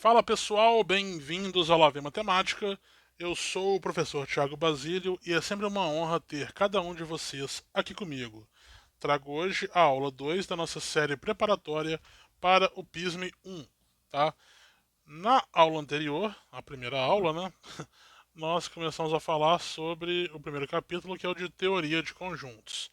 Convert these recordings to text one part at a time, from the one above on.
Fala pessoal, bem-vindos ao Lave Matemática. Eu sou o professor Thiago Basílio e é sempre uma honra ter cada um de vocês aqui comigo. Trago hoje a aula 2 da nossa série preparatória para o PISME 1, tá? Na aula anterior, a primeira aula, né, nós começamos a falar sobre o primeiro capítulo, que é o de teoria de conjuntos.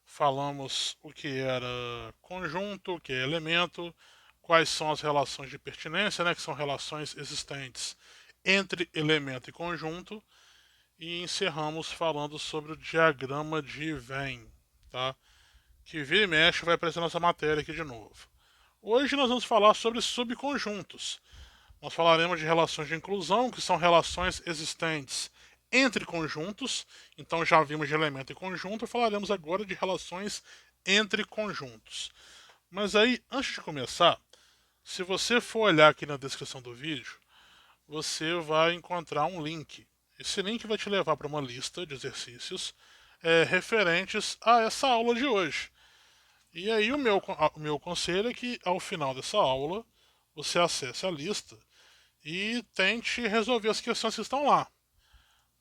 Falamos o que era conjunto, o que é elemento, quais são as relações de pertinência, né, que são relações existentes entre elemento e conjunto, e encerramos falando sobre o diagrama de Venn, tá? Que vira e mexe vai aparecer nossa matéria aqui de novo. Hoje nós vamos falar sobre subconjuntos. Nós falaremos de relações de inclusão, que são relações existentes entre conjuntos. Então já vimos de elemento e conjunto, falaremos agora de relações entre conjuntos. Mas aí, antes de começar, se você for olhar aqui na descrição do vídeo, você vai encontrar um link. Esse link vai te levar para uma lista de exercícios referentes a essa aula de hoje. E aí o meu conselho é que ao final dessa aula você acesse a lista e tente resolver as questões que estão lá,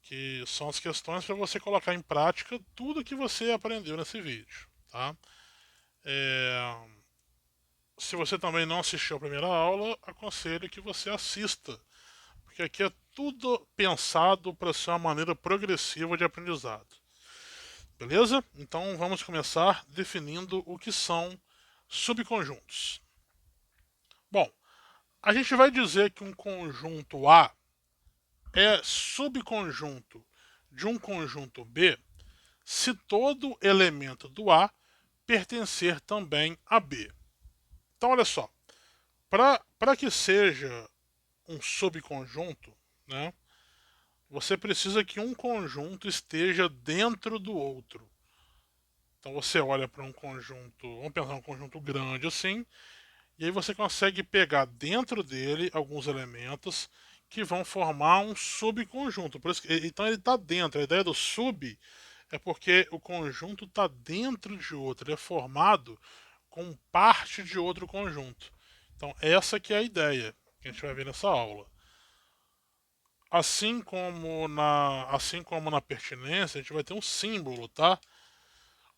que são as questões para você colocar em prática tudo que você aprendeu nesse vídeo, tá? É, Se você também não assistiu a primeira aula, aconselho que você assista, porque aqui é tudo pensado para ser uma maneira progressiva de aprendizado. Beleza? Então vamos começar definindo o que são subconjuntos. Bom, a gente vai dizer que um conjunto A é subconjunto de um conjunto B se todo elemento do A pertencer também a B. Então, olha só, para que seja um subconjunto, né, você precisa que um conjunto esteja dentro do outro. Então você olha para um conjunto, vamos pensar um conjunto grande assim, e aí você consegue pegar dentro dele alguns elementos que vão formar um subconjunto. Por isso então ele está dentro. A ideia do sub é porque o conjunto está dentro de outro, ele é formado com parte de outro conjunto. Então essa que é a ideia que a gente vai ver nessa aula. Assim como na pertinência, a gente vai ter um símbolo, tá?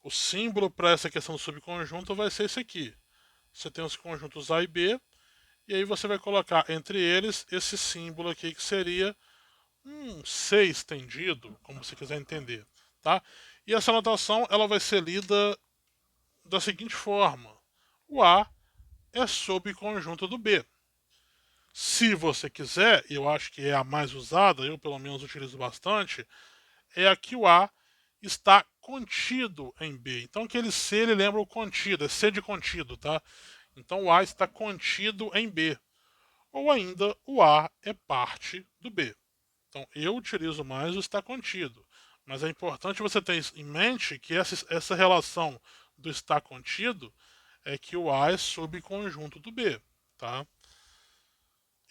O símbolo para essa questão do subconjunto vai ser esse aqui. Você tem os conjuntos A e B, e aí você vai colocar entre eles esse símbolo aqui que seria um C estendido, como você quiser entender, tá? E essa notação ela vai ser lida da seguinte forma: o A é subconjunto do B. Se você quiser, eu acho que é a mais usada, eu pelo menos utilizo bastante, é a que o A está contido em B. Então aquele C ele lembra o contido, é C de contido, tá? Então o A está contido em B. Ou ainda o A é parte do B. Então eu utilizo mais o está contido. Mas é importante você ter em mente que essa relação do está contido é que o A é subconjunto do B, tá?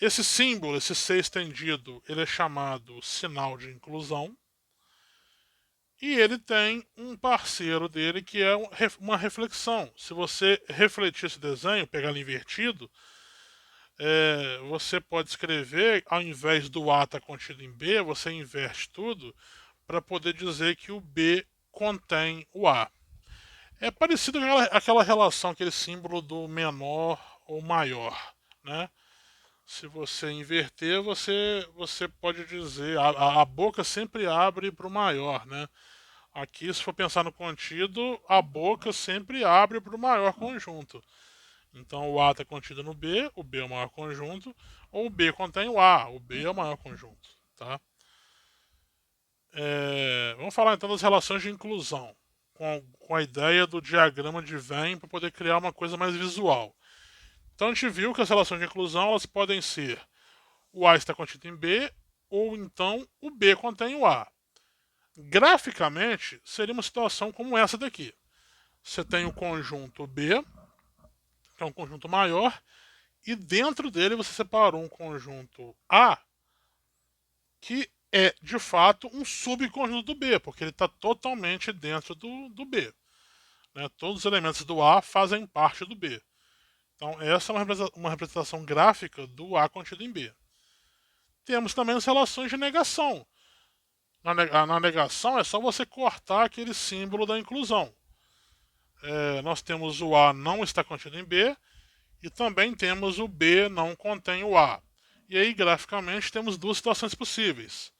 Esse símbolo, esse C estendido, ele é chamado sinal de inclusão. E ele tem um parceiro dele que é uma reflexão. Se você refletir esse desenho, pegar ele invertido, você pode escrever, ao invés do A estar contido em B, você inverte tudo para poder dizer que o B contém o A. É parecido com aquela relação, aquele símbolo do menor ou maior, né? Se você inverter, você pode dizer, a boca sempre abre para o maior, né? Aqui, se for pensar no contido, a boca sempre abre para o maior conjunto. Então o A está contido no B, o B é o maior conjunto, ou o B contém o B é o maior conjunto. Tá? Vamos falar então das relações de inclusão, com a ideia do diagrama de Venn para poder criar uma coisa mais visual. Então a gente viu que as relações de inclusão elas podem ser o A está contido em B, ou então o B contém o A. Graficamente, seria uma situação como essa daqui. Você tem o conjunto B, que é um conjunto maior, e dentro dele você separou um conjunto A, que é de fato um subconjunto do B, porque ele está totalmente dentro do B. Né? Todos os elementos do A fazem parte do B. Então, essa é uma representação gráfica do A contido em B. Temos também as relações de negação. Na negação é só você cortar aquele símbolo da inclusão. Nós temos o A não está contido em B e também temos o B não contém o A. E aí, graficamente, temos duas situações possíveis.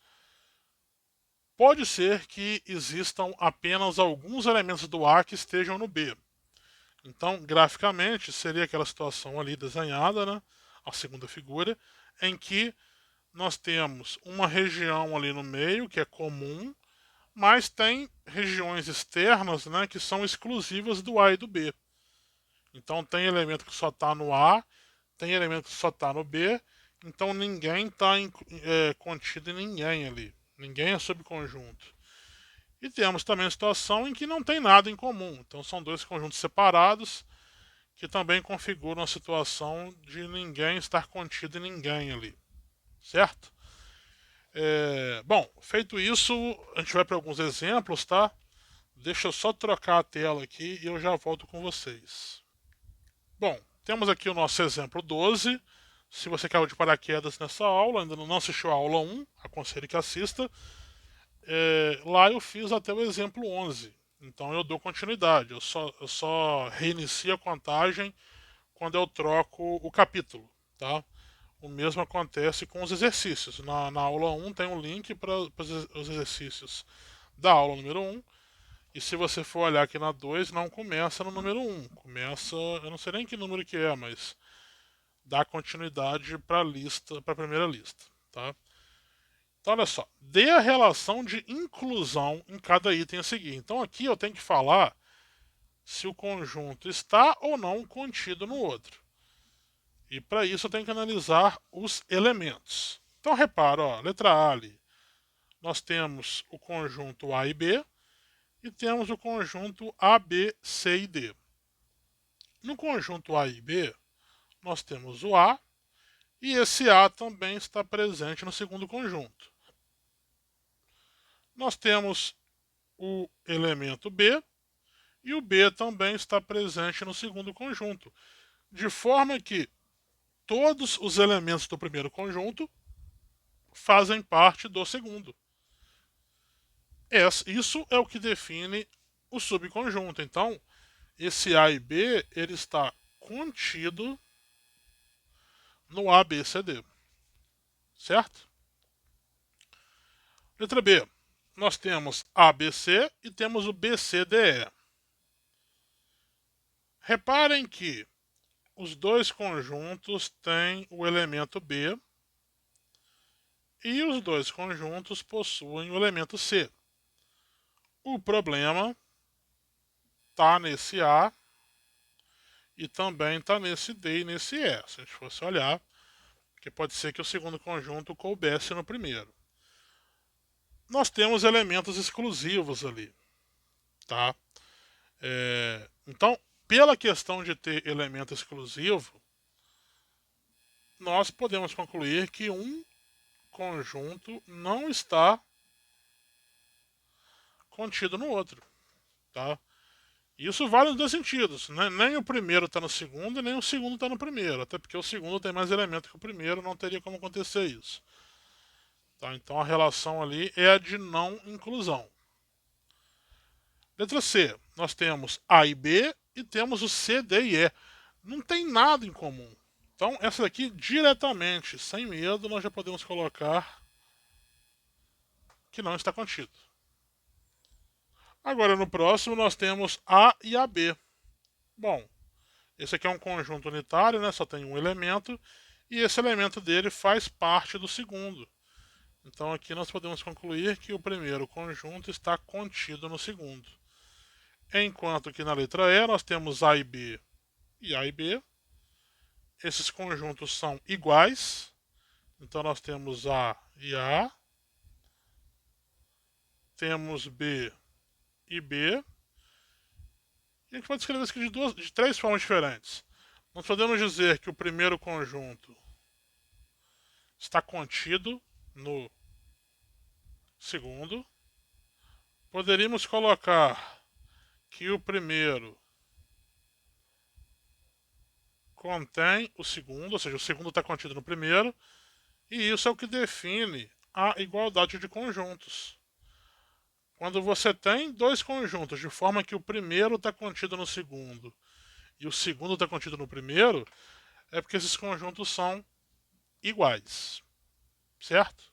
Pode ser que existam apenas alguns elementos do A que estejam no B. Então, graficamente, seria aquela situação ali desenhada, né, a segunda figura, em que nós temos uma região ali no meio, que é comum, mas tem regiões externas, né, que são exclusivas do A e do B. Então, tem elemento que só está no A, tem elemento que só está no B, então ninguém está contido em ninguém ali. Ninguém é subconjunto. E temos também a situação em que não tem nada em comum. Então, são dois conjuntos separados que também configuram a situação de ninguém estar contido em ninguém ali. Certo? Bom, feito isso, a gente vai para alguns exemplos, tá? Deixa eu só trocar a tela aqui e eu já volto com vocês. Bom, temos aqui o nosso exemplo 12. Se você caiu de paraquedas nessa aula, ainda não assistiu a aula 1, aconselho que assista. Lá eu fiz até o exemplo 11. Então eu dou continuidade. Eu só reinicio a contagem quando eu troco o capítulo, tá? O mesmo acontece com os exercícios. Na aula 1 tem um link para os exercícios da aula número 1. E se você for olhar aqui na 2, não começa no número 1. Começa, eu não sei nem que número que é, mas dá continuidade para a lista, para a primeira lista, tá? Então olha só, dê a relação de inclusão em cada item a seguir. Então aqui eu tenho que falar se o conjunto está ou não contido no outro. E para isso eu tenho que analisar os elementos. Então repara, ó, letra A ali, nós temos o conjunto A e B e temos o conjunto A, B, C e D. No conjunto A e B, nós temos o A e esse A também está presente no segundo conjunto. Nós temos o elemento B e o B também está presente no segundo conjunto, de forma que todos os elementos do primeiro conjunto fazem parte do segundo. Isso é o que define o subconjunto. Então, esse A e B ele está contido no ABCD, certo? Letra B. Nós temos ABC e temos o BCDE. Reparem que os dois conjuntos têm o elemento B e os dois conjuntos possuem o elemento C. O problema está nesse A e também está nesse D e nesse E. Se a gente fosse olhar, que pode ser que o segundo conjunto coubesse no primeiro. Nós temos elementos exclusivos ali, tá? Então, pela questão de ter elemento exclusivo, nós podemos concluir que um conjunto não está contido no outro, tá? Isso vale nos dois sentidos, né? Nem o primeiro está no segundo, nem o segundo está no primeiro, até porque o segundo tem mais elemento que o primeiro, não teria como acontecer isso. Tá? Então a relação ali é a de não inclusão. Letra C, nós temos A e B e temos o C, D e E. Não tem nada em comum. Então essa daqui diretamente, sem medo, nós já podemos colocar que não está contido. Agora no próximo nós temos A e AB. Bom, esse aqui é um conjunto unitário, né? Só tem um elemento e esse elemento dele faz parte do segundo. Então aqui nós podemos concluir que o primeiro conjunto está contido no segundo. Enquanto que na letra E nós temos A e B e A e B. Esses conjuntos são iguais. Então nós temos A e A. Temos B e B. E a gente pode escrever isso aqui de três formas diferentes. Nós podemos dizer que o primeiro conjunto está contido no segundo. Poderíamos colocar que o primeiro contém o segundo, ou seja, o segundo está contido no primeiro, e isso é o que define a igualdade de conjuntos. Quando você tem dois conjuntos de forma que o primeiro está contido no segundo e o segundo está contido no primeiro, é porque esses conjuntos são iguais, certo?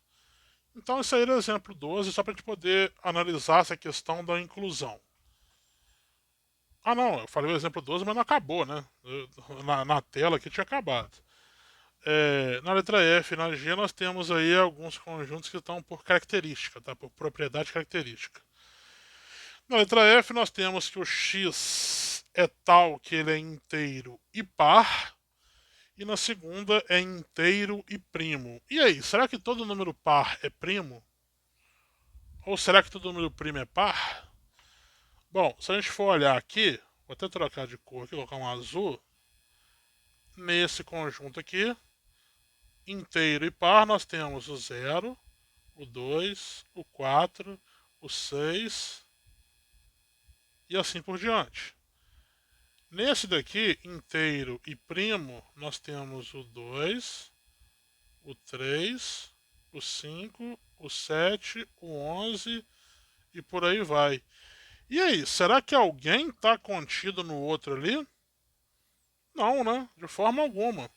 Então esse aí era o exemplo 12, só para a gente poder analisar essa questão da inclusão. Ah não, eu falei o exemplo 12, mas não acabou, né? Na tela aqui tinha acabado. Na letra F e na G nós temos aí alguns conjuntos que estão por característica, tá? Por propriedade característica. Na letra F nós temos que o x é tal que ele é inteiro e par, e na segunda é inteiro e primo. E aí, será que todo número par é primo? Ou será que todo número primo é par? Bom, se a gente for olhar aqui, vou até trocar de cor aqui, colocar um azul. Nesse conjunto aqui, inteiro e par, nós temos o 0, o 2, o 4, o 6 e assim por diante. Nesse daqui, inteiro e primo, nós temos o 2, o 3, o 5, o 7, o 11 e por aí vai. E aí, será que alguém está contido no outro ali? Não, né? De forma alguma.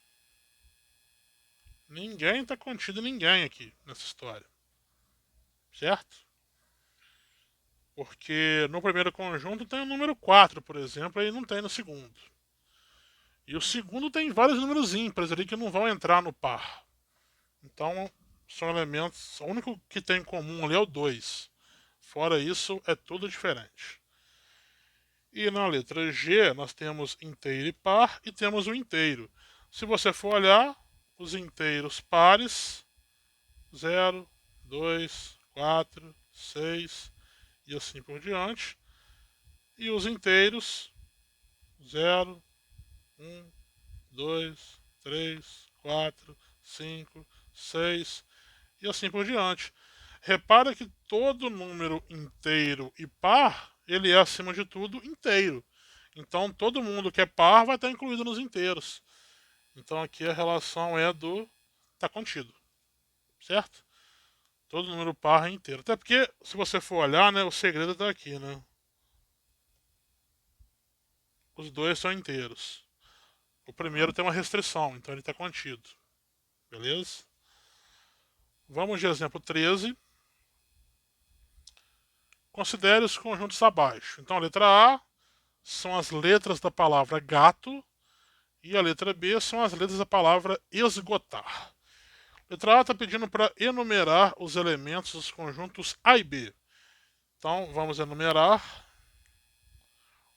Ninguém está contido em ninguém aqui nessa história. Certo? Porque no primeiro conjunto tem o número 4, por exemplo, e não tem no segundo. E o segundo tem vários números ímpares ali que não vão entrar no par. Então, são elementos. O único que tem em comum ali é o 2. Fora isso, é tudo diferente. E na letra G, nós temos inteiro e par e temos o inteiro. Se você for olhar, os inteiros pares, 0, 2, 4, 6 e assim por diante. E os inteiros, 0, 1, 2, 3, 4, 5, 6 e assim por diante. Repara que todo número inteiro e par, ele é acima de tudo inteiro. Então todo mundo que é par vai estar incluído nos inteiros. Então aqui a relação é do tá contido, certo? Todo número par é inteiro. Até porque se você for olhar, né, o segredo está aqui, né? Os dois são inteiros. O primeiro tem uma restrição, então ele está contido. Beleza? Vamos de exemplo 13. Considere os conjuntos abaixo. Então a letra A são as letras da palavra gato e a letra B são as letras da palavra esgotar. A letra A está pedindo para enumerar os elementos dos conjuntos A e B. Então vamos enumerar.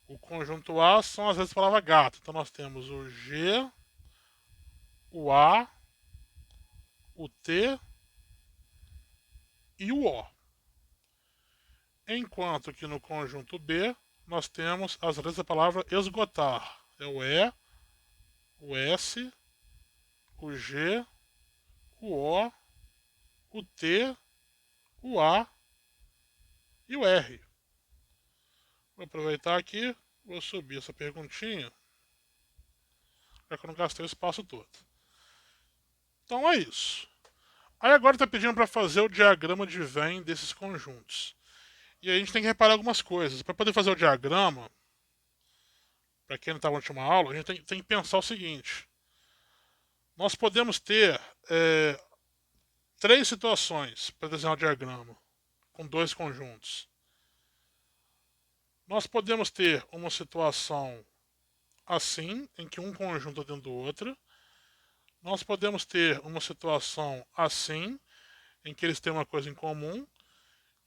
O conjunto A são as letras da palavra gato. Então nós temos o G, o A, o T e o O. Enquanto que no conjunto B nós temos as letras da palavra esgotar. É o E, o S, o G, o O, o T, o A e o R. Vou aproveitar aqui, vou subir essa perguntinha, já que eu não gastei o espaço todo. Então é isso. Aí agora está pedindo para fazer o diagrama de Venn desses conjuntos. E aí a gente tem que reparar algumas coisas. Para poder fazer o diagrama, para quem não estava na última aula, a gente tem que pensar o seguinte. Nós podemos ter três situações para desenhar o diagrama com dois conjuntos. Nós podemos ter uma situação assim, em que um conjunto é dentro do outro. Nós podemos ter uma situação assim, em que eles têm uma coisa em comum.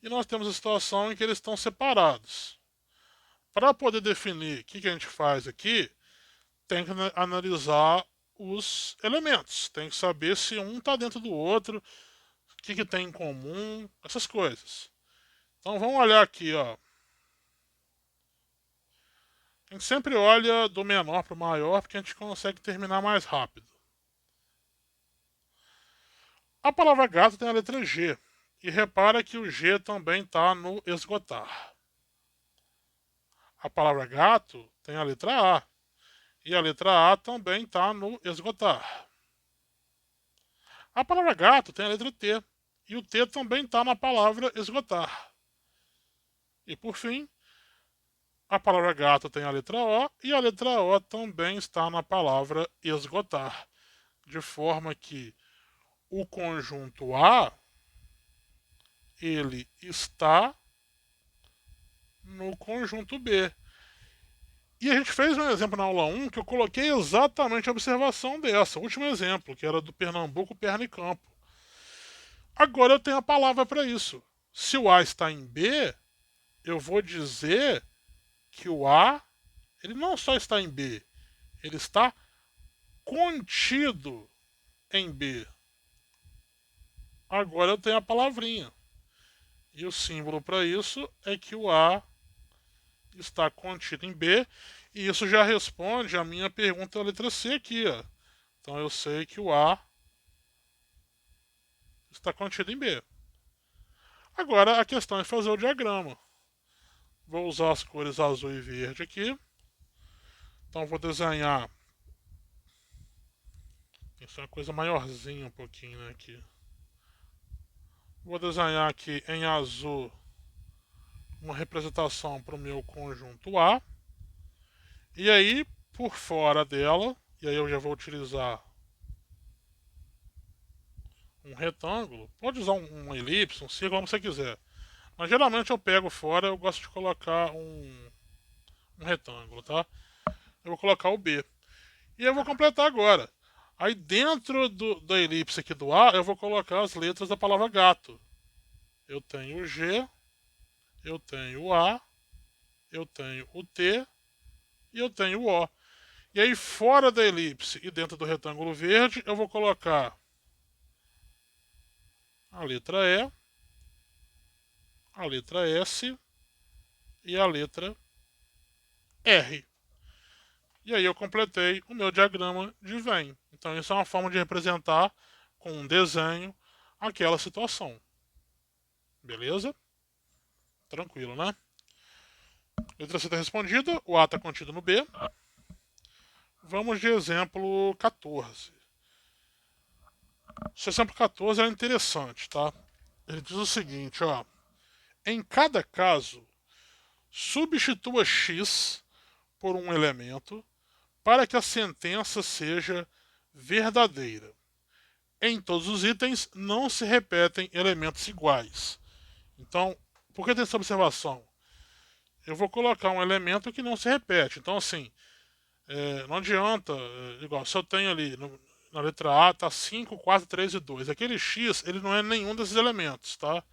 E nós temos a situação em que eles estão separados. Para poder definir o que a gente faz aqui, tem que analisar os elementos. Tem que saber se um está dentro do outro, o que tem em comum, essas coisas. Então vamos olhar aqui, ó. A gente sempre olha do menor para o maior, porque a gente consegue terminar mais rápido. A palavra gato tem a letra G. E repara que o G também está no esgotar. A palavra gato tem a letra A. E a letra A também está no esgotar. A palavra gato tem a letra T. E o T também está na palavra esgotar. E por fim, a palavra gato tem a letra O. E a letra O também está na palavra esgotar. De forma que o conjunto A ele está no conjunto B. E a gente fez um exemplo na aula 1 que eu coloquei exatamente a observação dessa, o último exemplo, que era do Pernambuco, perna e campo. Agora eu tenho a palavra para isso. Se o A está em B, eu vou dizer que o A ele não só está em B, ele está contido em B. Agora eu tenho a palavrinha. E o símbolo para isso é que o A está contido em B. E isso já responde a minha pergunta da letra C aqui. Ó. Então eu sei que o A está contido em B. Agora a questão é fazer o diagrama. Vou usar as cores azul e verde aqui. Então vou desenhar. Isso é uma coisa maiorzinha um pouquinho né, aqui. Vou desenhar aqui em azul uma representação para o meu conjunto A. E aí, por fora dela, e aí eu já vou utilizar um retângulo. Pode usar uma elipse, um círculo, como você quiser. Mas geralmente eu pego fora, eu gosto de colocar um retângulo, tá? Eu vou colocar o B. E eu vou completar agora. Aí dentro da elipse aqui do A, eu vou colocar as letras da palavra gato. Eu tenho o G, eu tenho o A, eu tenho o T e eu tenho o O. E aí fora da elipse e dentro do retângulo verde, eu vou colocar a letra E, a letra S e a letra R. E aí eu completei o meu diagrama de Venn. Então isso é uma forma de representar com um desenho aquela situação. Beleza? Tranquilo, né? Letra C está respondida, o A está contido no B. Vamos de exemplo 14. Esse exemplo 14 é interessante, tá? Ele diz o seguinte, ó. Em cada caso, substitua x por um elemento para que a sentença seja verdadeira. Em todos os itens não se repetem elementos iguais. Então, por que tem essa observação? Eu vou colocar um elemento que não se repete. Então, assim, não adianta, igual, se eu tenho ali na letra A, tá 5, 4, 3 e 2. Aquele X, ele não é nenhum desses elementos, tá?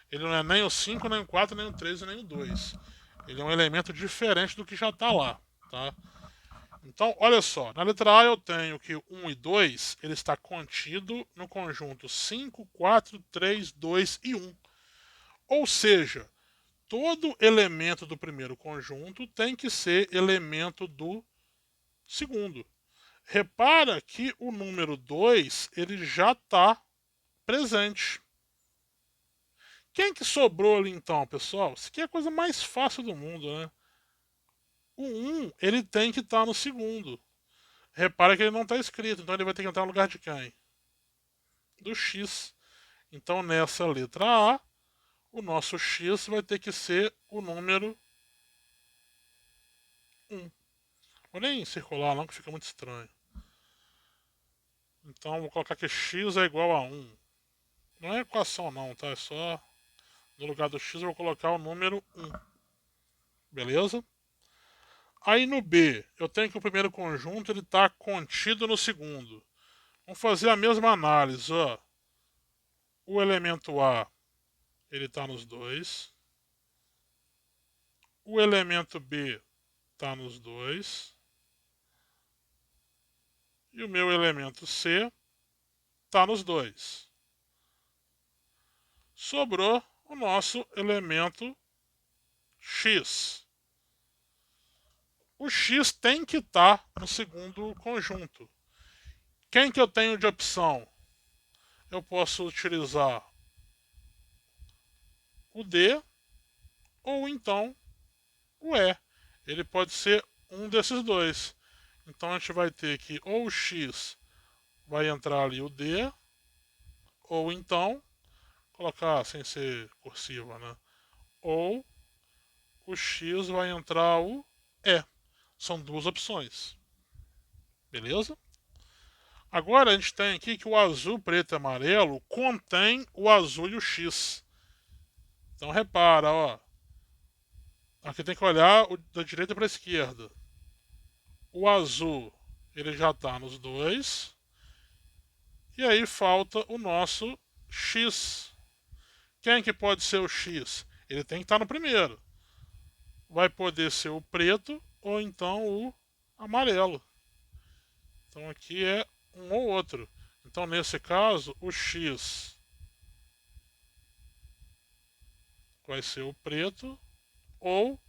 Ele não é nem o 5, nem o 4, nem o 3 e nem o 2. Ele é um elemento diferente do que já está lá, tá? Então, olha só, na letra A eu tenho que 1 e 2, ele está contido no conjunto 5, 4, 3, 2 e 1. Ou seja, todo elemento do primeiro conjunto tem que ser elemento do segundo. Repara que o número 2 ele já está presente. Quem que sobrou ali então, pessoal? Isso aqui é a coisa mais fácil do mundo, né? O 1 ele tem que estar no segundo. Repara que ele não está escrito, então ele vai ter que entrar no lugar de quem? Do X. Então nessa letra A, o nosso X vai ter que ser o número 1. Vou nem circular não, que fica muito estranho. Então vou colocar que x é igual a 1. Não é equação não, tá? É só no lugar do x eu vou colocar o número 1. Beleza? Aí no B, eu tenho que o primeiro conjunto ele está contido no segundo. Vamos fazer a mesma análise. Ó. O elemento A ele está nos dois. O elemento B está nos dois. E o meu elemento C está nos dois. Sobrou o nosso elemento X. O X tem que estar no segundo conjunto. Quem que eu tenho de opção? Eu posso utilizar o D ou então o E. Ele pode ser um desses dois. Então a gente vai ter que ou o x vai entrar ali o d, ou então, colocar sem ser cursiva, né? Ou o x vai entrar o e. São duas opções. Beleza? Agora a gente tem aqui que o azul, preto e amarelo contém o azul e o x. Então repara, ó. Aqui tem que olhar da direita para a esquerda. O azul, ele já está nos dois. E aí falta o nosso x. Quem que pode ser o x? Ele tem que estar no primeiro. Vai poder ser o preto ou então o amarelo. Então aqui é um ou outro. Então nesse caso, o x vai ser o preto ou,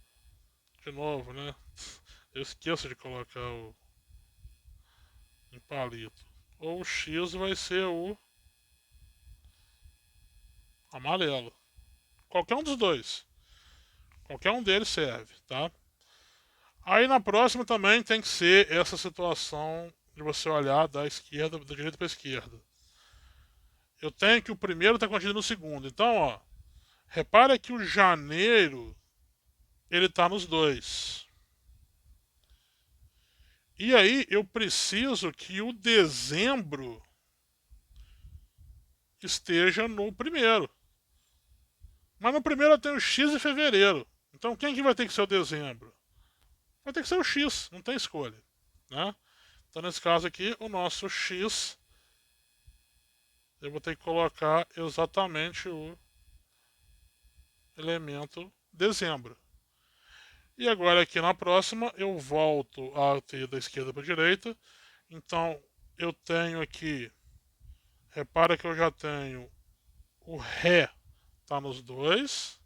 de novo, né? Eu esqueço de colocar o em palito. Ou o x vai ser o amarelo. Qualquer um dos dois. Qualquer um deles serve, tá? Aí na próxima também tem que ser essa situação de você olhar da esquerda, da direita para a esquerda. Eu tenho que o primeiro está contido no segundo. Então, ó, repara que o janeiro ele está nos dois. E aí eu preciso que o dezembro esteja no primeiro. Mas no primeiro eu tenho X e fevereiro. Então quem que vai ter que ser o dezembro? Vai ter que ser o X, não tem escolha. Né? Então nesse caso aqui, o nosso X, eu vou ter que colocar exatamente o elemento dezembro. E agora aqui na próxima eu volto a ter da esquerda para a direita. Então eu tenho aqui, repara que eu já tenho o Ré está nos dois.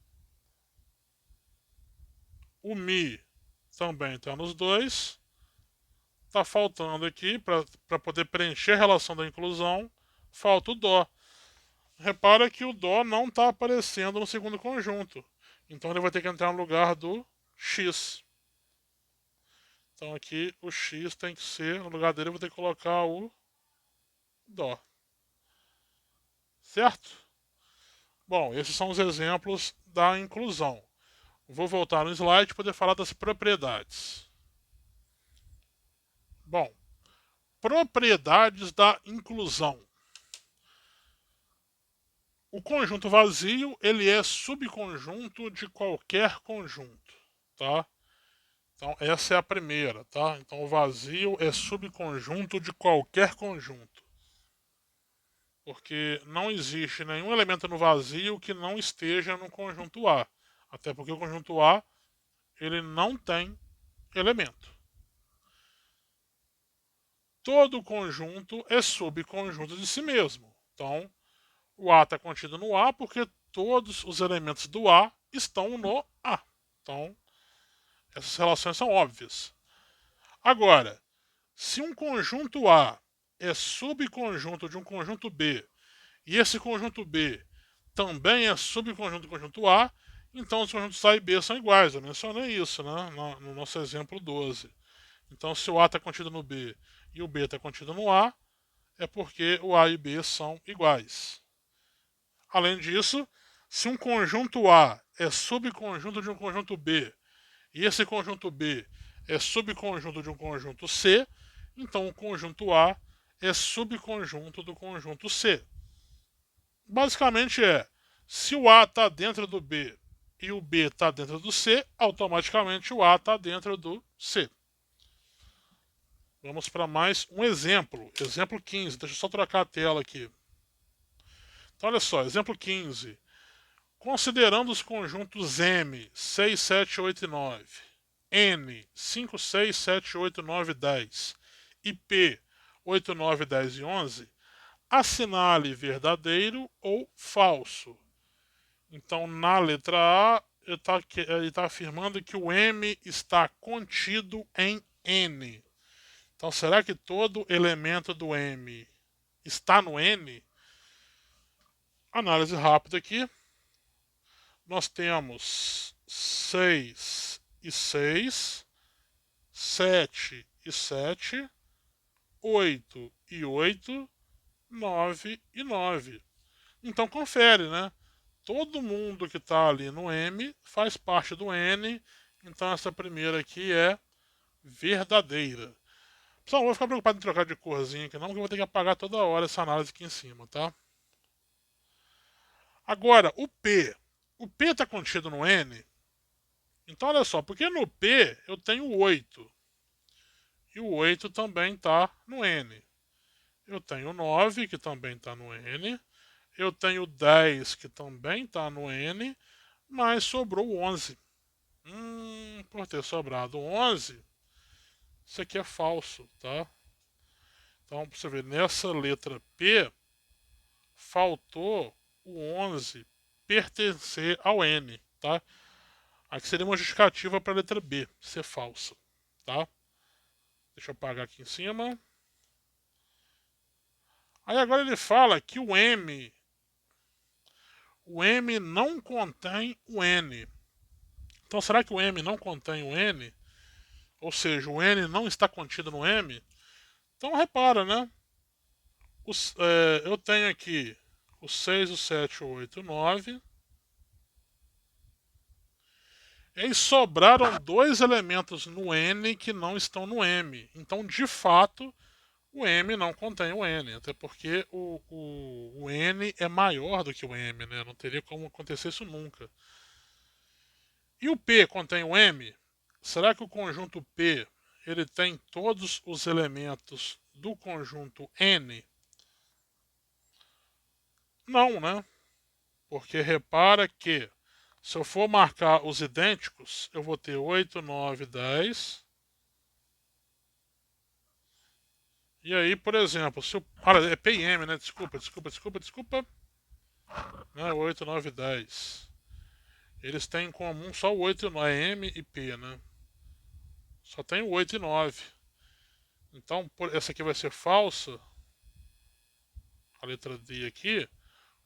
O Mi também está nos dois. Está faltando aqui, para poder preencher a relação da inclusão, falta o Dó. Repara que o Dó não está aparecendo no segundo conjunto. Então ele vai ter que entrar no lugar do X. Então aqui o X tem que ser, no lugar dele eu vou ter que colocar o Dó. Certo? Bom, esses são os exemplos da inclusão. Vou voltar no slide para poder falar das propriedades. Bom, propriedades da inclusão. O conjunto vazio ele é subconjunto de qualquer conjunto, tá? Então essa é a primeira, tá? Então o vazio é subconjunto de qualquer conjunto, porque não existe nenhum elemento no vazio que não esteja no conjunto A, até porque o conjunto A ele não tem elemento. Todo conjunto é subconjunto de si mesmo. Então o A está contido no A porque todos os elementos do A estão no A. Então, essas relações são óbvias. Agora, se um conjunto A é subconjunto de um conjunto B e esse conjunto B também é subconjunto do conjunto A, então os conjuntos A e B são iguais. Eu mencionei isso, né, no nosso exemplo 12. Então, se o A está contido no B e o B está contido no A, é porque o A e B são iguais. Além disso, se um conjunto A é subconjunto de um conjunto B e esse conjunto B é subconjunto de um conjunto C, então o conjunto A é subconjunto do conjunto C. Basicamente é, se o A está dentro do B e o B está dentro do C, automaticamente o A está dentro do C. Vamos para mais um exemplo. Exemplo 15. Deixa eu só trocar a tela aqui. Então, olha só, exemplo 15. Considerando os conjuntos M, 6, 7, 8 e 9, N, 5, 6, 7, 8, 9, 10 e P, 8, 9, 10 e 11, assinale verdadeiro ou falso. Então, na letra A, ele está afirmando que o M está contido em N. Então, será que todo elemento do M está no N? Análise rápida aqui. Nós temos 6 e 6, 7 e 7, 8 e 8, 9 e 9. Então confere, né? Todo mundo que está ali no M faz parte do N, então essa primeira aqui é verdadeira. Pessoal, não vou ficar preocupado em trocar de corzinha aqui não, porque eu vou ter que apagar toda hora essa análise aqui em cima, tá? Agora, o P. O P está contido no N. Então, olha só, porque no P eu tenho 8. E o 8 também está no N. Eu tenho 9, que também está no N. Eu tenho 10, que também está no N. Mas sobrou 11. Por ter sobrado 11, isso aqui é falso, tá? Então, para você ver, nessa letra P, faltou o 11 pertencer ao N, tá? Aqui seria uma justificativa para a letra B ser falsa, tá? Deixa eu apagar aqui em cima. Aí agora ele fala que o M não contém o N. Então será que o M não contém o N? Ou seja, o N não está contido no M? Então repara, né? Eu tenho aqui o 6, o 7, o 8, o 9. E aí sobraram dois elementos no N que não estão no M. Então, de fato, o M não contém o N. Até porque o N é maior do que o M, né? Não teria como acontecer isso nunca. E o P contém o M? Será que o conjunto P ele tem todos os elementos do conjunto N? Não, né? Porque repara que se eu for marcar os idênticos, eu vou ter 8, 9, 10. E aí, por exemplo, se eu. Olha, é P e M, né? Desculpa. Né? 8, 9, 10. Eles têm em comum só o 8 e 9, M e P, né? Só tem o 8 e 9. Então, essa aqui vai ser falsa. A letra D aqui.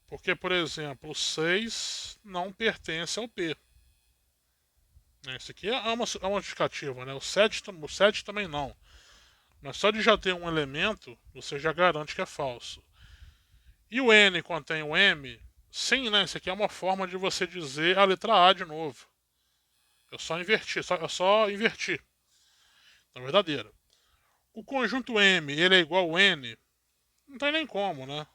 Porque, por exemplo, o 6 não pertence ao P. Esse aqui é uma justificativa, né? O 7 também não. Mas só de já ter um elemento, você já garante que é falso. E o N contém o M? Sim, né? Isso aqui é uma forma de você dizer a letra A de novo. Eu só inverti, só inverti. Na verdadeira. O conjunto M, ele é igual ao N? Não tem nem como, né?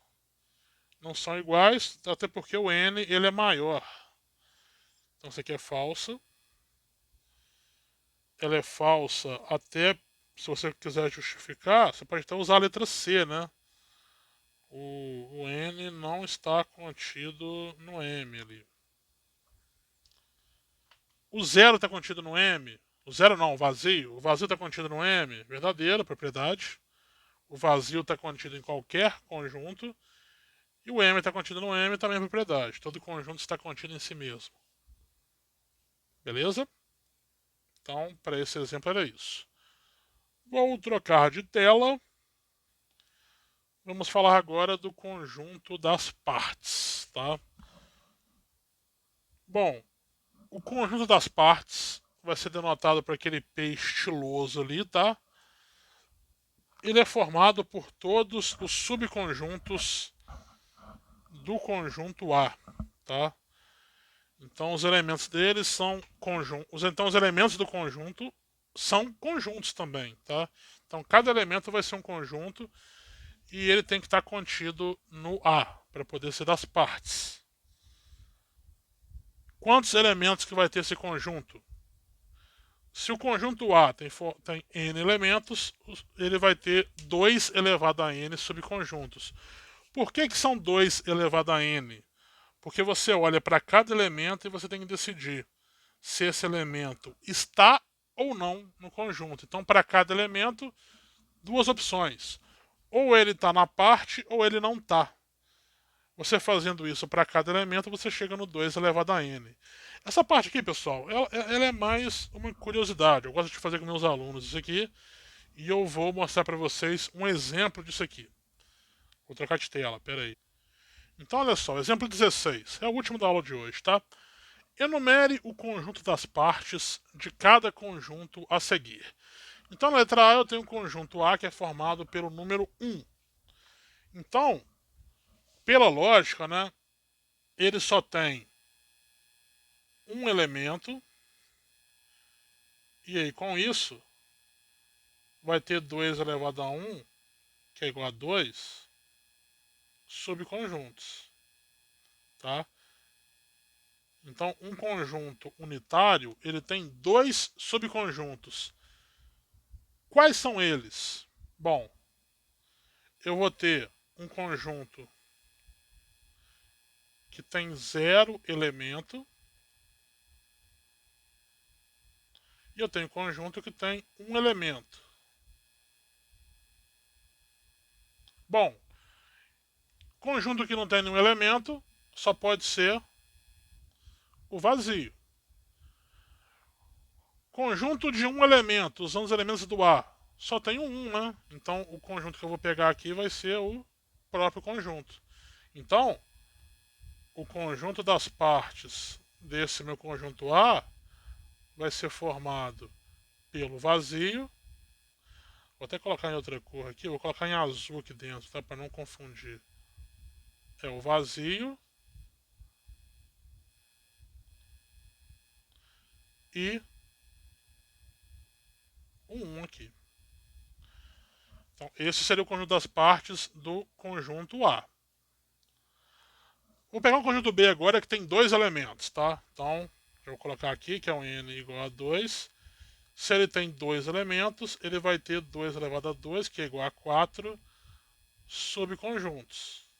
Não são iguais, até porque o N, ele é maior. Então isso aqui é falsa. Ela é falsa até, se você quiser justificar, você pode até usar a letra C, né? O N não está contido no M ali. O zero está contido no M. O zero não, o vazio. O vazio está contido no M. Verdadeira, propriedade. O vazio está contido em qualquer conjunto. E o M está contido no M também é propriedade. Todo conjunto está contido em si mesmo. Beleza? Então, para esse exemplo era isso. Vou trocar de tela. Vamos falar agora do conjunto das partes, tá? Bom, o conjunto das partes vai ser denotado por aquele P estiloso ali, tá? Ele é formado por todos os subconjuntos do conjunto A, tá? Então os elementos deles são conjuntos. Então os elementos do conjunto são conjuntos também, tá? Então cada elemento vai ser um conjunto e ele tem que estar contido no A para poder ser das partes. Quantos elementos que vai ter esse conjunto? Se o conjunto A tem n elementos, ele vai ter 2 elevado a n subconjuntos. Por que são 2 elevado a n? Porque você olha para cada elemento e você tem que decidir se esse elemento está ou não no conjunto. Então, para cada elemento, duas opções. Ou ele está na parte ou ele não está. Você fazendo isso para cada elemento, você chega no 2 elevado a n. Essa parte aqui, pessoal, ela é mais uma curiosidade. Eu gosto de fazer com meus alunos isso aqui. E eu vou mostrar para vocês um exemplo disso aqui. Vou trocar de tela, peraí. Então, olha só, exemplo 16. É o último da aula de hoje, tá? Enumere o conjunto das partes de cada conjunto a seguir. Então, na letra A eu tenho o conjunto A que é formado pelo número 1. Então, pela lógica, né, ele só tem um elemento, e aí com isso vai ter 2 elevado a 1, que é igual a 2, subconjuntos. Tá? Então, um conjunto unitário ele tem 2 subconjuntos. Quais são eles? Bom, eu vou ter um conjunto que tem 0 elemento e eu tenho um conjunto que tem um elemento. Bom, conjunto que não tem nenhum elemento só pode ser o vazio. Conjunto de um elemento, usando os elementos do A, só tem um, né? Então o conjunto que eu vou pegar aqui vai ser o próprio conjunto. Então, o conjunto das partes desse meu conjunto A vai ser formado pelo vazio. Vou até colocar em outra cor aqui, vou colocar em azul aqui dentro, tá? Para não confundir. É o vazio e o 1 aqui. Então, esse seria o conjunto das partes do conjunto A. Vou pegar o conjunto B agora que tem 2 elementos, tá? Então, eu vou colocar aqui que é um n igual a 2. Se ele tem 2 elementos, ele vai ter 2 elevado a 2, que é igual a 4, subconjuntos.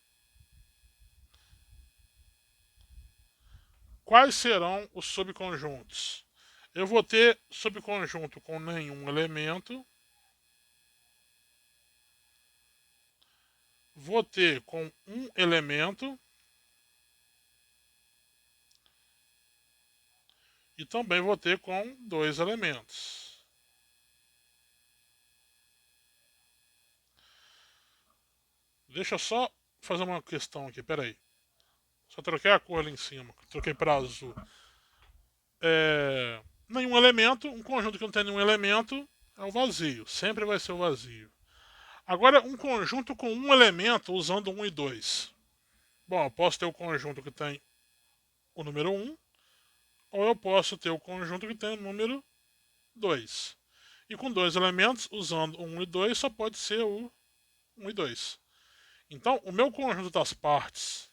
Quais serão os subconjuntos? Eu vou ter subconjunto com nenhum elemento. Vou ter com um elemento. E também vou ter com 2 elementos. Deixa eu só fazer uma questão aqui, peraí. Só troquei a cor ali em cima, troquei para azul. Nenhum elemento, um conjunto que não tem nenhum elemento é o vazio, sempre vai ser o vazio. Agora, um conjunto com um elemento usando 1 e 2. Bom, eu posso ter o conjunto que tem o número 1, ou eu posso ter o conjunto que tem o número 2. E com 2 elementos, usando 1 e 2, só pode ser o 1 e 2. Então, o meu conjunto das partes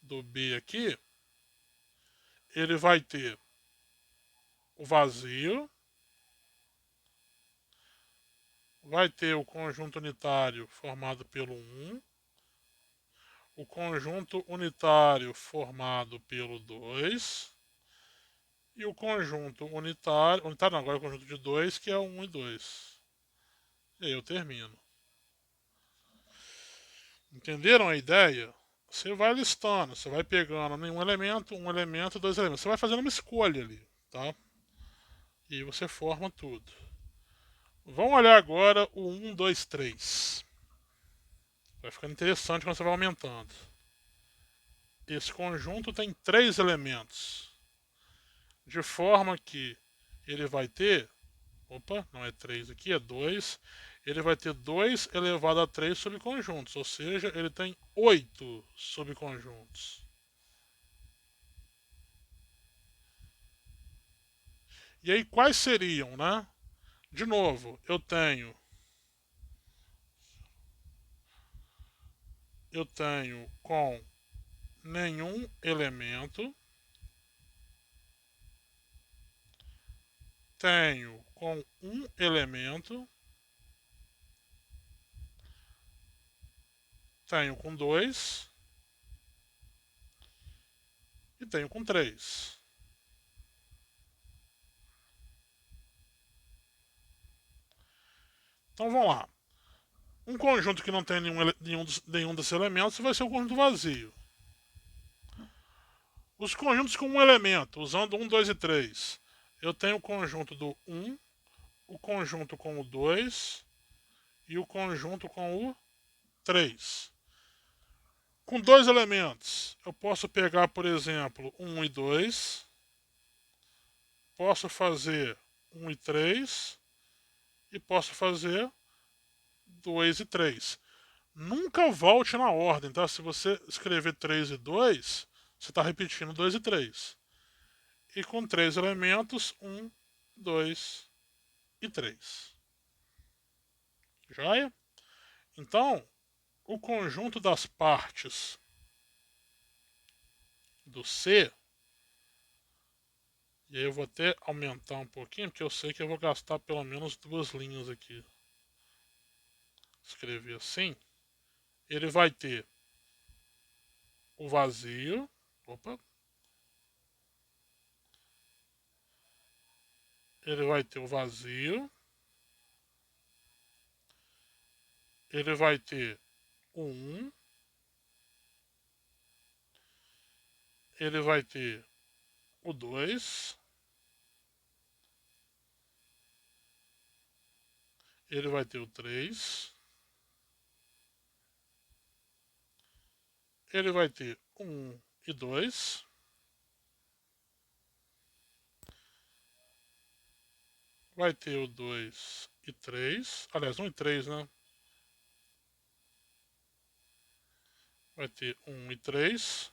do B aqui, ele vai ter o vazio, vai ter o conjunto unitário formado pelo 1, o conjunto unitário formado pelo 2 e o conjunto unitário não, agora é o conjunto de 2 que é o 1 e 2. E aí eu termino. Entenderam a ideia? Você vai listando, você vai pegando nenhum elemento, um elemento, dois elementos. Você vai fazendo uma escolha ali, tá? E você forma tudo. Vamos olhar agora o 1, 2, 3. Vai ficando interessante quando você vai aumentando. Esse conjunto tem 3 elementos. De forma que ele vai ter. Opa, não é 3 aqui, é 2. Ele vai ter 2 elevado a 3 subconjuntos. Ou seja, ele tem 8 subconjuntos. E aí, quais seriam, né? De novo, eu tenho com nenhum elemento, tenho com um elemento, tenho com 2 e tenho com 3. Então vamos lá. Um conjunto que não tem nenhum desses elementos vai ser um conjunto vazio. Os conjuntos com um elemento, usando 1, 2 e 3, eu tenho o conjunto do 1, o conjunto com o 2 e o conjunto com o 3. Com 2 elementos, eu posso pegar, por exemplo, 1 e 2, posso fazer 1 e 3, e posso fazer 2 e 3. Nunca volte na ordem, tá? Se você escrever 3 e 2, você está repetindo 2 e 3. E com 3 elementos, 1, 2 e 3. Joia? Então, o conjunto das partes do C, e aí eu vou até aumentar um pouquinho, porque eu sei que eu vou gastar pelo menos 2 linhas aqui. Escrever assim. Ele vai ter o vazio. Opa. Ele vai ter o vazio. Ele vai ter o 1. Ele vai ter o 2. Ele vai ter o 3. Ele vai ter o 1 e 2. Vai ter o 2 e 3. Aliás, 1 e 3, né? Vai ter 1 e 3.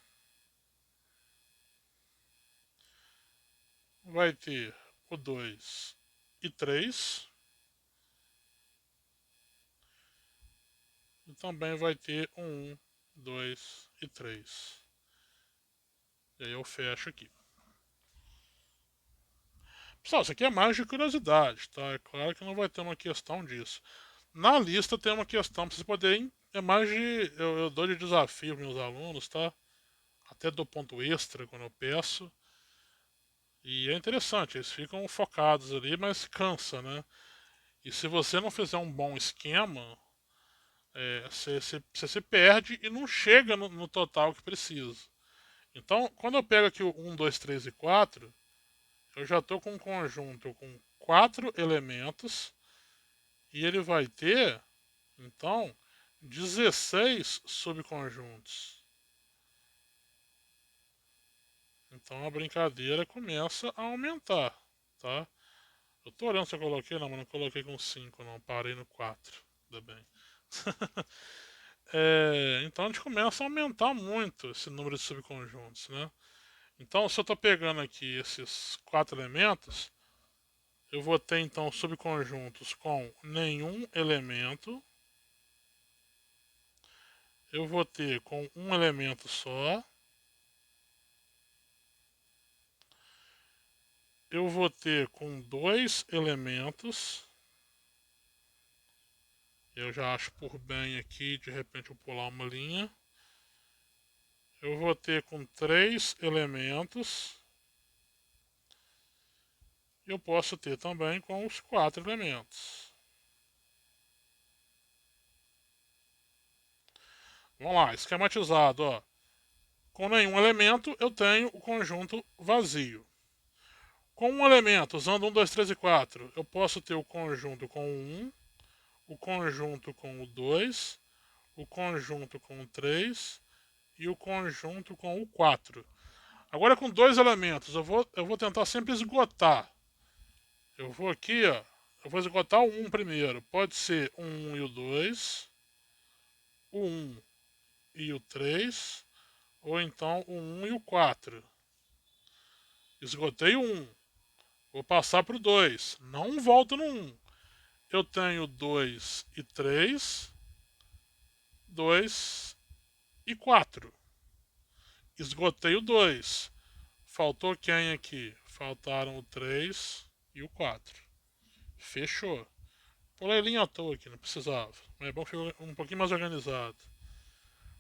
Vai ter o 2 e 3. E também vai ter o 1, 2 e 3. E aí eu fecho aqui. Pessoal, isso aqui é mais de curiosidade, tá? É claro que não vai ter uma questão disso. Na lista tem uma questão para vocês poderem. É mais de. Eu dou de desafio para meus alunos, tá? Até dou ponto extra quando eu peço. E é interessante, eles ficam focados ali, mas cansa, né? E se você não fizer um bom esquema, você se perde e não chega no total que precisa. Então, quando eu pego aqui o 1, 2, 3 e 4, eu já estou com um conjunto com 4 elementos e ele vai ter, então, 16 subconjuntos. Então a brincadeira começa a aumentar, tá? Eu tô olhando se eu coloquei, não, mas não coloquei com 5, não. Parei no 4. Ainda bem. Então a gente começa a aumentar muito esse número de subconjuntos, né? Então, se eu estou pegando aqui esses 4 elementos, eu vou ter então subconjuntos com nenhum elemento. Eu vou ter com um elemento só. Eu vou ter com 2 elementos. Eu já acho por bem aqui, de repente eu pular uma linha. Eu vou ter com 3 elementos. Eu posso ter também com os 4 elementos. Vamos lá, esquematizado, ó. Com nenhum elemento eu tenho o conjunto vazio. Com um elemento, usando 1, 2, 3 e 4, eu posso ter o conjunto com o 1, o conjunto com o 2, o conjunto com o 3 e o conjunto com o 4. Agora com dois elementos, eu vou tentar sempre esgotar. Eu vou aqui, ó. Eu vou esgotar o 1 primeiro. Pode ser o 1 e o 2, o 1 e o 3, ou então o 1 e o 4. Esgotei o 1. Vou passar para o 2. Não volto no 1. Eu tenho 2 e 3, 2 e 4. Esgotei o 2. Faltou quem aqui? Faltaram o 3 e o 4. Fechou. Pulei linha à toa aqui, não precisava. Mas é bom que ficou um pouquinho mais organizado.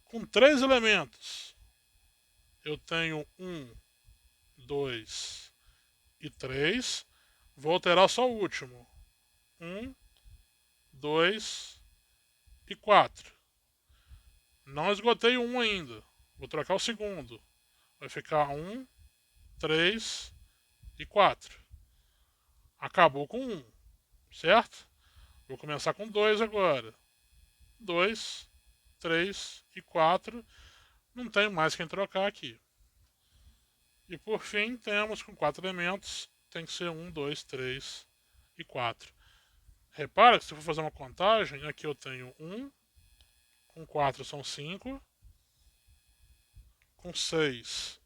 Com 3 elementos, eu tenho 1, 2 e 3. Vou alterar só o último. 1, 2 e 4. Não esgotei o 1 ainda. Vou trocar o segundo. Vai ficar 1, 3 e 4. Acabou com 1, certo? Vou começar com 2 agora. 2, 3 e 4. Não tenho mais quem trocar aqui. E por fim, temos com 4 elementos. Tem que ser 1, 2, 3 e 4. Repara que se eu for fazer uma contagem, aqui eu tenho 1, com 4 são 5, com 6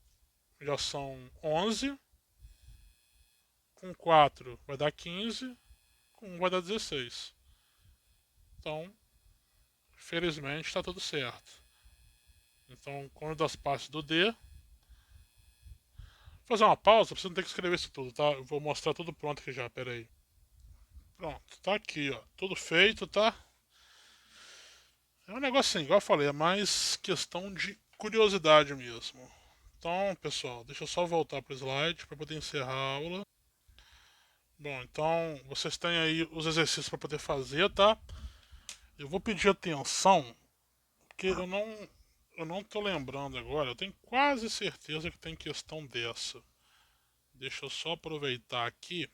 já são 11, com 4 vai dar 15, com 1 vai dar 16. Então, felizmente está tudo certo. Então, cônjuge das partes do D. Vou fazer uma pausa, pra você não ter que escrever isso tudo, tá? Eu vou mostrar tudo pronto aqui já, pera aí. Pronto, tá aqui, ó. Tudo feito, tá? É um negócio assim, igual eu falei, é mais questão de curiosidade mesmo. Então, pessoal, deixa eu só voltar pro slide para poder encerrar a aula. Bom, então vocês têm aí os exercícios para poder fazer, tá? Eu vou pedir atenção, porque eu não tô lembrando agora, eu tenho quase certeza que tem questão dessa. Deixa eu só aproveitar aqui.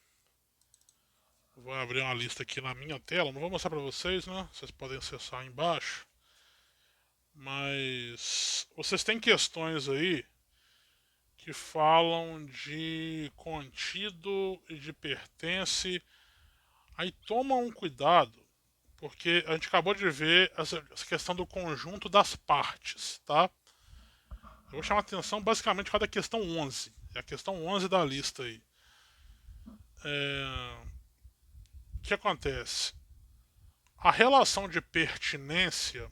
Vou abrir uma lista aqui na minha tela, não vou mostrar para vocês, né? Vocês podem acessar aí embaixo. Mas vocês têm questões aí que falam de contido e de pertence. Aí toma um cuidado, porque a gente acabou de ver essa questão do conjunto das partes, tá? Eu vou chamar a atenção basicamente para a questão 11. É a questão 11 da lista aí. O que acontece? A relação de pertinência,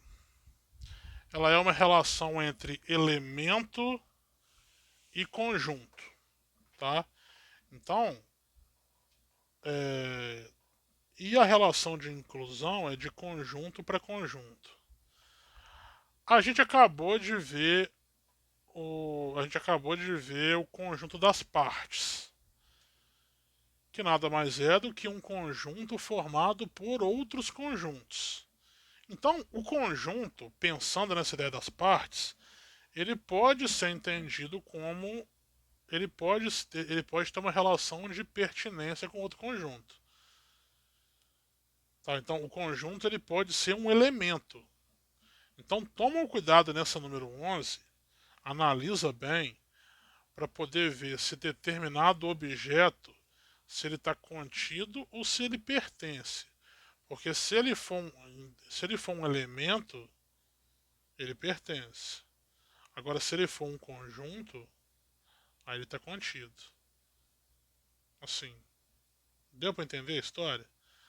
ela é uma relação entre elemento e conjunto, tá? Então, e a relação de inclusão é de conjunto para conjunto. A gente acabou de ver o conjunto das partes, que nada mais é do que um conjunto formado por outros conjuntos. Então, o conjunto, pensando nessa ideia das partes, ele pode ser entendido como ele pode ter uma relação de pertinência com outro conjunto. Tá? Então, o conjunto ele pode ser um elemento. Então, toma um cuidado nessa número 11, analisa bem para poder ver se determinado objeto se ele está contido ou se ele pertence. Porque se ele for um elemento, ele pertence. Agora, se ele for um conjunto, aí ele está contido. Assim, deu para entender a história?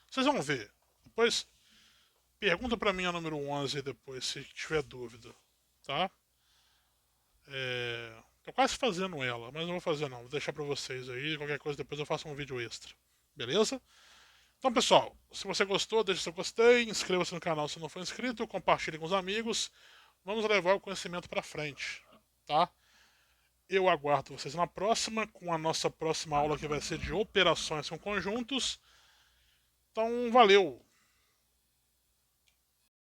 Vocês vão ver. Depois, pergunta para mim a número 11 depois, se tiver dúvida. Tá? Tô quase fazendo ela, mas não vou fazer não. Vou deixar para vocês aí. Qualquer coisa depois eu faço um vídeo extra. Beleza? Então, pessoal, se você gostou, deixe seu gostei, inscreva-se no canal se não for inscrito, compartilhe com os amigos. Vamos levar o conhecimento para frente, tá? Eu aguardo vocês na próxima, com a nossa próxima aula que vai ser de operações com conjuntos. Então, valeu!